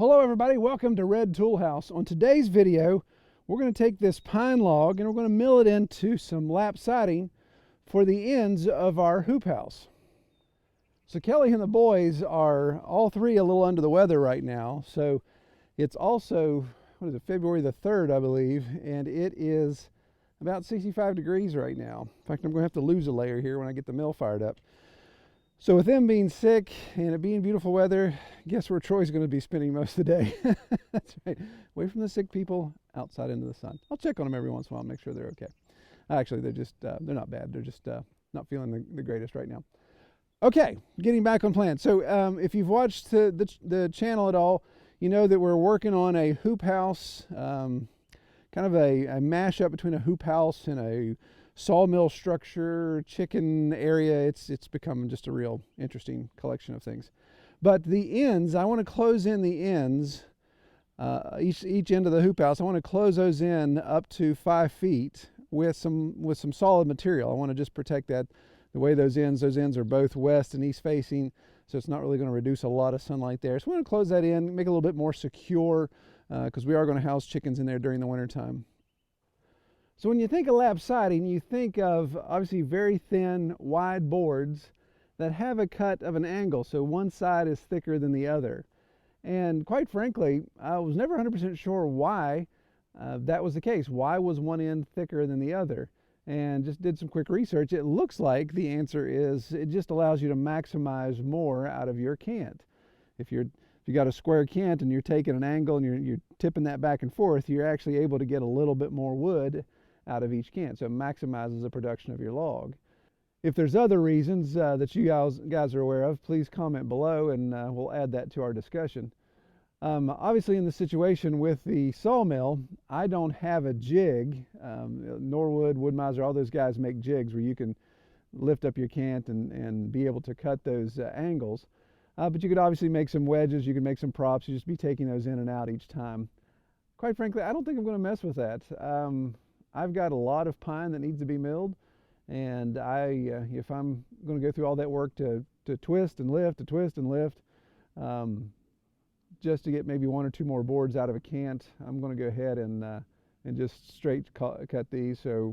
Hello everybody, welcome to Red Tool House. On today's video, we're going to take this pine log and we're going to mill it into some lap siding for the ends of our hoop house. So Kelly and the boys are all three a little under the weather right now. So it's also, February the 3rd, I believe, and it is about 65 degrees right now. In fact, I'm going to have to lose a layer here when I get the mill fired up. So with them being sick and it being beautiful weather, guess where Troy's going to be spending most of the day? That's right, away from the sick people, outside into the sun. I'll check on them every once in a while, make sure they're okay. Actually, they're just, they're not bad. They're just not feeling the greatest right now. Okay, getting back on plan. So if you've watched the channel at all, you know that we're working on a hoop house, kind of a mashup between a hoop house and a sawmill structure, chicken area. It's become just a real interesting collection of things. But the ends, I want to close in the ends, each end of the hoop house. I want to close those in up to 5 feet with some solid material. I want to just protect that. The way those ends are both west and east facing, so it's not really going to reduce a lot of sunlight there. So we want to close that in, make it a little bit more secure, because we are going to house chickens in there during the winter time. So when you think of lap siding, you think of obviously very thin, wide boards that have a cut of an angle, so one side is thicker than the other. And quite frankly, I was never 100% sure why that was the case. Why was one end thicker than the other? And just did some quick research. It looks like the answer is it just allows you to maximize more out of your cant. If you got a square cant and you're taking an angle and you're tipping that back and forth, you're actually able to get a little bit more wood out of each cant, so it maximizes the production of your log. If there's other reasons that you guys are aware of, please comment below and we'll add that to our discussion. Obviously in the situation with the sawmill, I don't have a jig. Norwood, Wood-Mizer, all those guys make jigs where you can lift up your cant and be able to cut those angles. But you could obviously make some wedges, you can make some props, you just be taking those in and out each time. Quite frankly, I don't think I'm going to mess with that. I've got a lot of pine that needs to be milled, and if I'm going to go through all that work to twist and lift, just to get maybe 1 or 2 more boards out of a cant, I'm going to go ahead and just straight cut these, so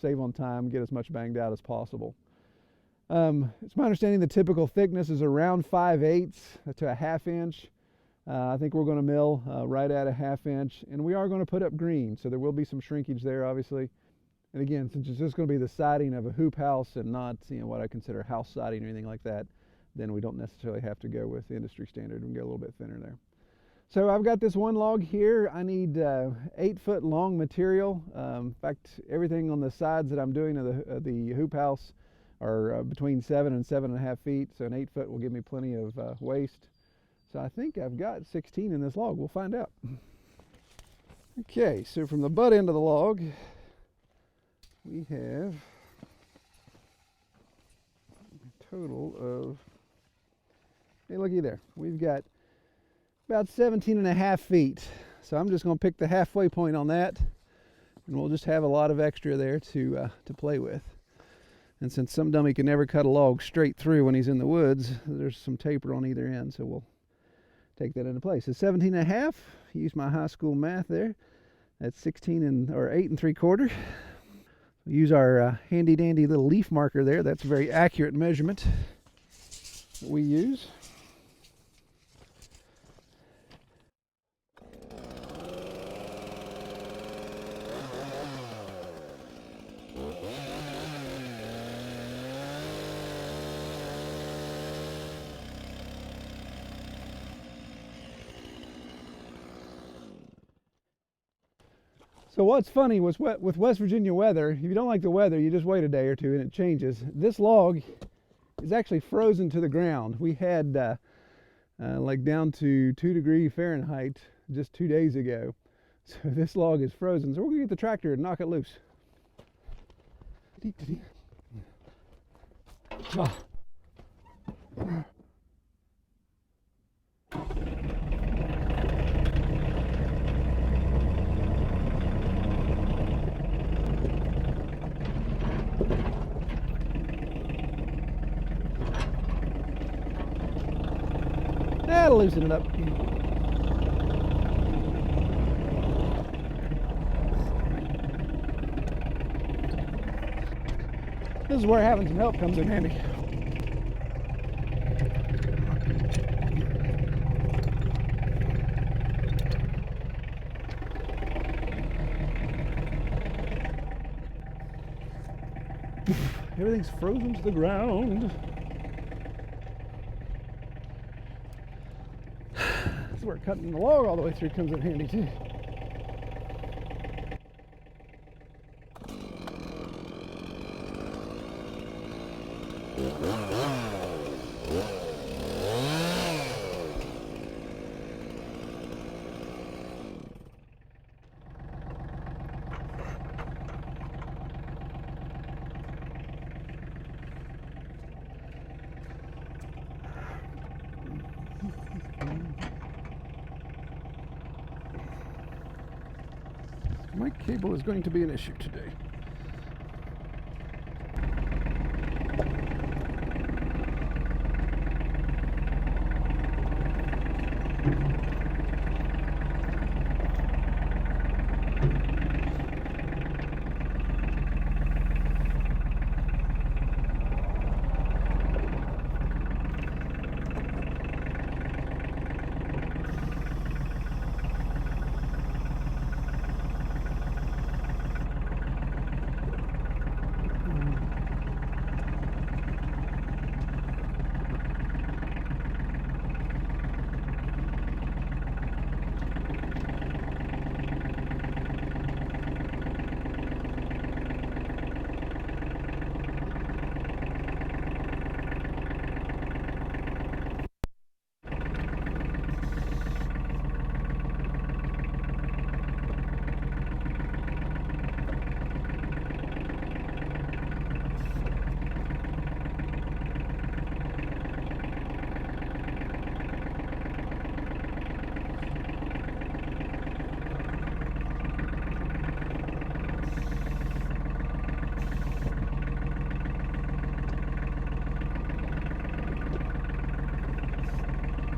save on time, get as much banged out as possible. It's my understanding the typical thickness is around 5/8 to a 1/2 inch. I think we're going to mill right at a 1/2 inch, and we are going to put up green, so there will be some shrinkage there, obviously. And again, since it's just going to be the siding of a hoop house and not, what I consider house siding or anything like that, then we don't necessarily have to go with the industry standard and go a little bit thinner there. So I've got this one log here. I need 8-foot long material. In fact, everything on the sides that I'm doing of the hoop house are between 7 and 7.5 feet, so an 8-foot will give me plenty of waste. So I think I've got 16 in this log. We'll find out. Okay, so from the butt end of the log, we have a total of, hey, looky there. We've got about 17.5 feet. So I'm just going to pick the halfway point on that, and we'll just have a lot of extra there to play with. And since some dummy can never cut a log straight through when he's in the woods, there's some taper on either end, so we'll take that into place. So 17.5, use my high school math there. That's 8 3/4. Use our handy dandy little leaf marker there. That's a very accurate measurement that we use. So what's funny was with West Virginia weather, if you don't like the weather, you just wait a day or two and it changes. This log is actually frozen to the ground. We had like down to 2 degrees Fahrenheit just 2 days ago. So this log is frozen. So we're gonna get the tractor and knock it loose. That'll loosen it up. This is where having some help comes in handy. Everything's frozen to the ground. This is where cutting the log all the way through comes in handy too. My cable is going to be an issue today.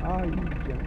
Ah, you junk.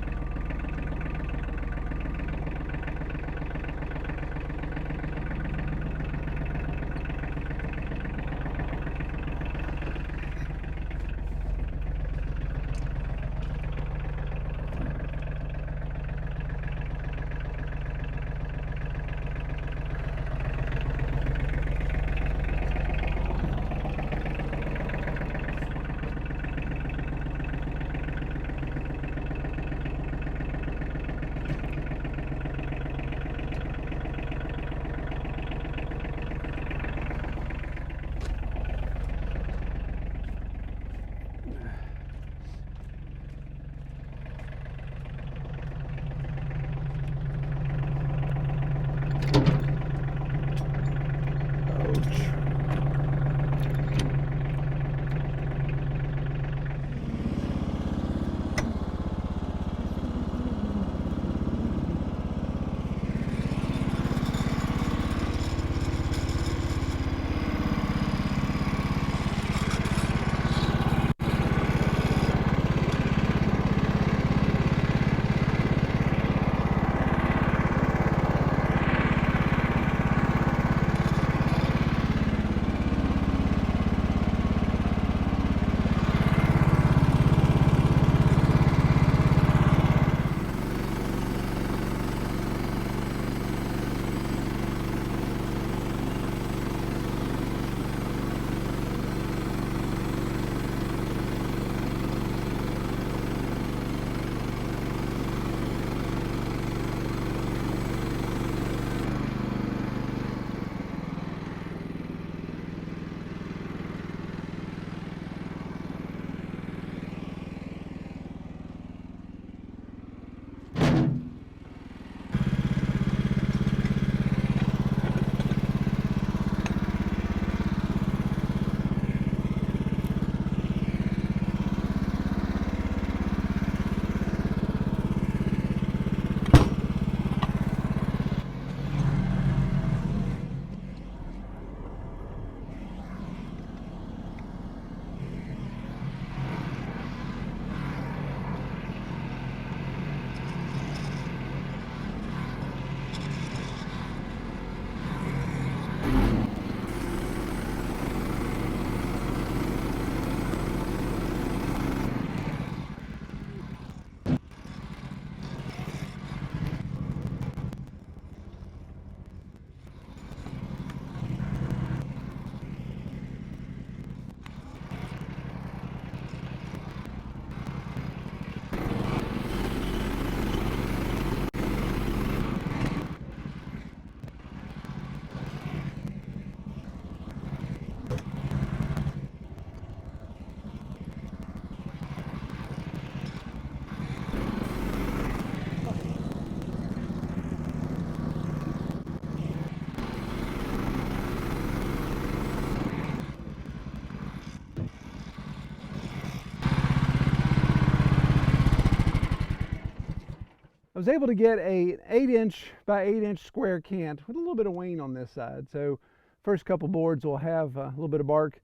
I was able to get a 8-inch by 8-inch square cant with a little bit of wane on this side. So first couple boards will have a little bit of bark,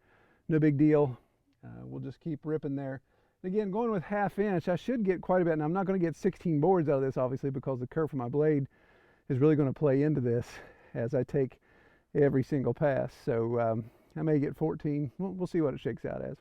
no big deal. We'll just keep ripping there. Again, going with 1/2 inch, I should get quite a bit. And I'm not going to get 16 boards out of this, obviously, because the curve of my blade is really going to play into this as I take every single pass. So I may get 14. We'll see what it shakes out as.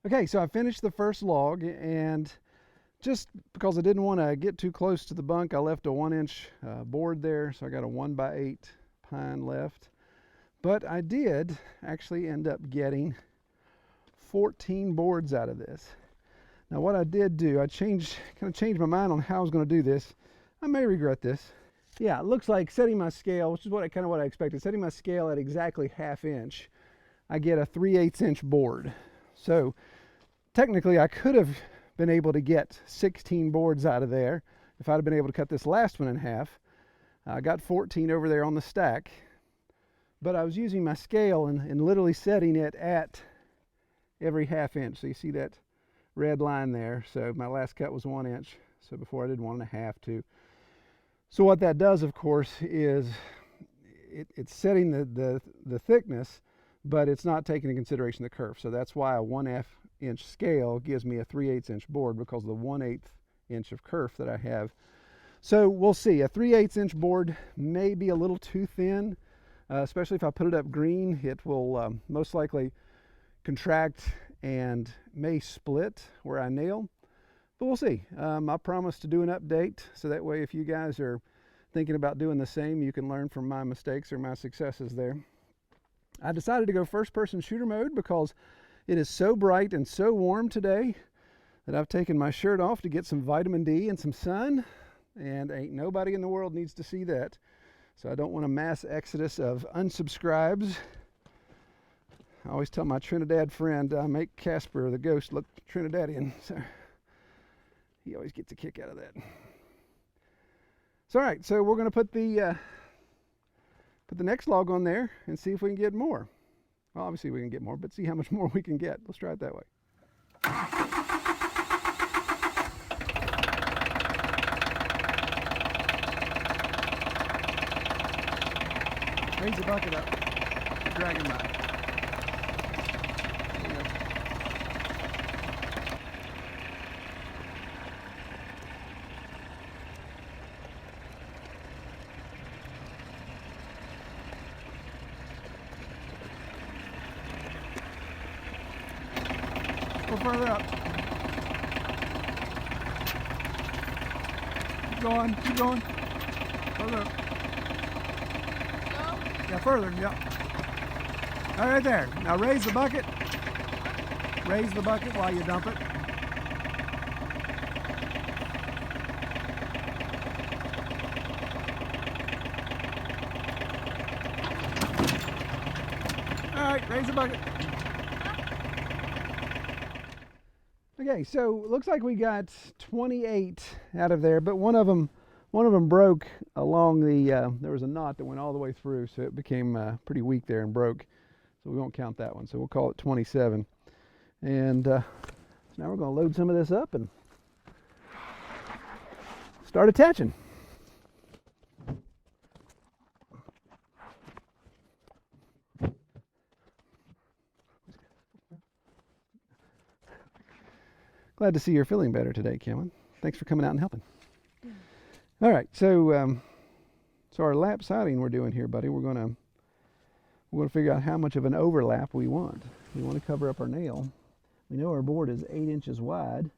Okay, so I finished the first log, and just because I didn't want to get too close to the bunk, I left a 1-inch board there, so I got a 1x8 pine left. But I did actually end up getting 14 boards out of this. Now what I did do, I kind of changed my mind on how I was going to do this. I may regret this. Yeah, it looks like setting my scale, which is kind of what I expected, setting my scale at exactly 1/2 inch, I get a 3/8 inch board. So technically I could have been able to get 16 boards out of there if I'd have been able to cut this last one in half. I got 14 over there on the stack, but I was using my scale and literally setting it at every 1/2 inch. So you see that red line there. So my last cut was 1 inch. So before I did 1.5 too. So what that does, of course, is it's setting the thickness, but it's not taking into consideration the curve. So that's why a 1/2 inch scale gives me a 3/8 inch board, because of the 1/8 inch of kerf that I have. So we'll see. A 3/8 inch board may be a little too thin, especially if I put it up green. It will most likely contract and may split where I nail, but we'll see. I promise to do an update, so that way if you guys are thinking about doing the same, you can learn from my mistakes or my successes there. I decided to go first person shooter mode because it is so bright and so warm today that I've taken my shirt off to get some vitamin D and some sun, and ain't nobody in the world needs to see that. So I don't want a mass exodus of unsubscribes. I always tell my Trinidad friend I make Casper the ghost look Trinidadian, so he always gets a kick out of that. So all right, so we're going to put the next log on there and see if we can get more. Well, obviously we can get more, but see how much more we can get. Let's try it that way. Raise the bucket up, dragon by. There you go. Go further up. Keep going, keep going. Further up. Yeah, further, yeah. All right, there. Now raise the bucket. Raise the bucket while you dump it. All right, raise the bucket. Okay, so looks like we got 28 out of there, but one of them broke along the, there was a knot that went all the way through, so it became pretty weak there and broke. So we won't count that one, so we'll call it 27. And so now we're going to load some of this up and start attaching. Glad to see you're feeling better today, Kellen. Thanks for coming out and helping. All right, so so our lap siding we're doing here, buddy, we're gonna figure out how much of an overlap we want. We want to cover up our nail. We know our board is 8 inches wide,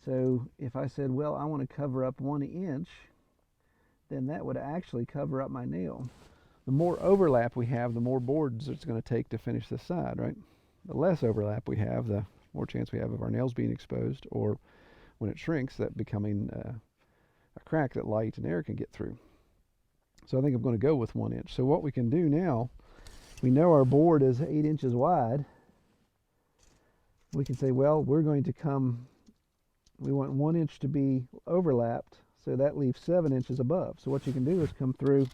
so if I said, well, I want to cover up 1 inch, then that would actually cover up my nail. The more overlap we have, the more boards it's going to take to finish this side, right? the less overlap we have, the more chance we have of our nails being exposed, or when it shrinks, that becoming a crack that light and air can get through. So I think I'm going to go with 1 inch. So what we can do now, we know our board is 8 inches wide. We can say, well, we're going to we want 1 inch to be overlapped, so that leaves 7 inches above. So what you can do is come through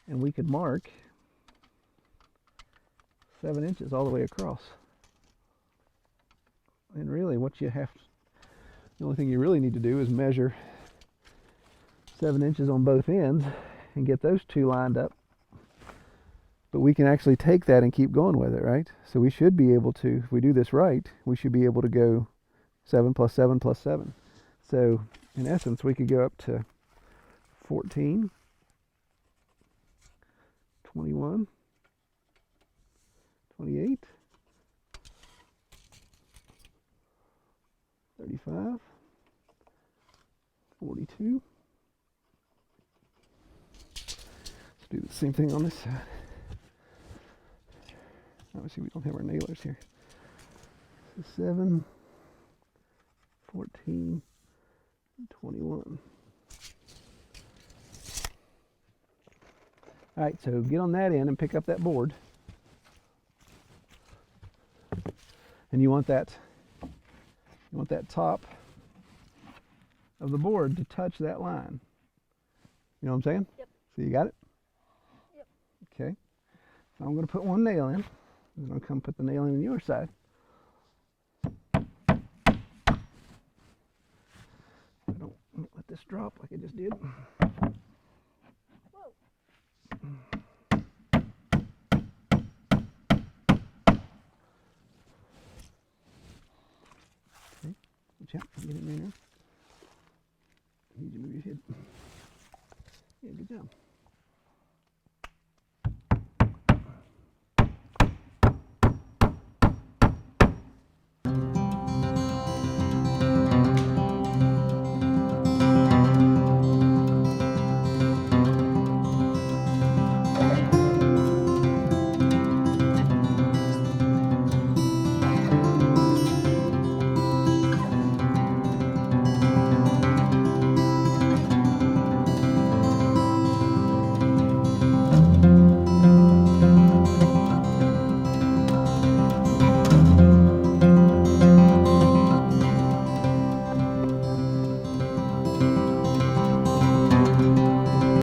and we could mark 7 inches all the way across. And really the only thing you really need to do is measure 7 inches on both ends and get those two lined up. But we can actually take that and keep going with it, right? So we should be able to, if we do this right, we should be able to go 7 plus 7 plus 7. So in essence, we could go up to 14, 21, 28, 35, 42. Let's do the same thing on this side. Obviously, we don't have our nailers here. So 7, 14, 21. All right, so get on that end and pick up that board. And you want that top of the board to touch that line. You know what I'm saying? Yep. So you got it? Yep. Okay. So I'm going to put one nail in. I'm going to come put the nail in on your side. Don't let this drop like I just did. Whoa. Okay. Watch out. Get it in there now. I need you to move your head. Yeah, good job.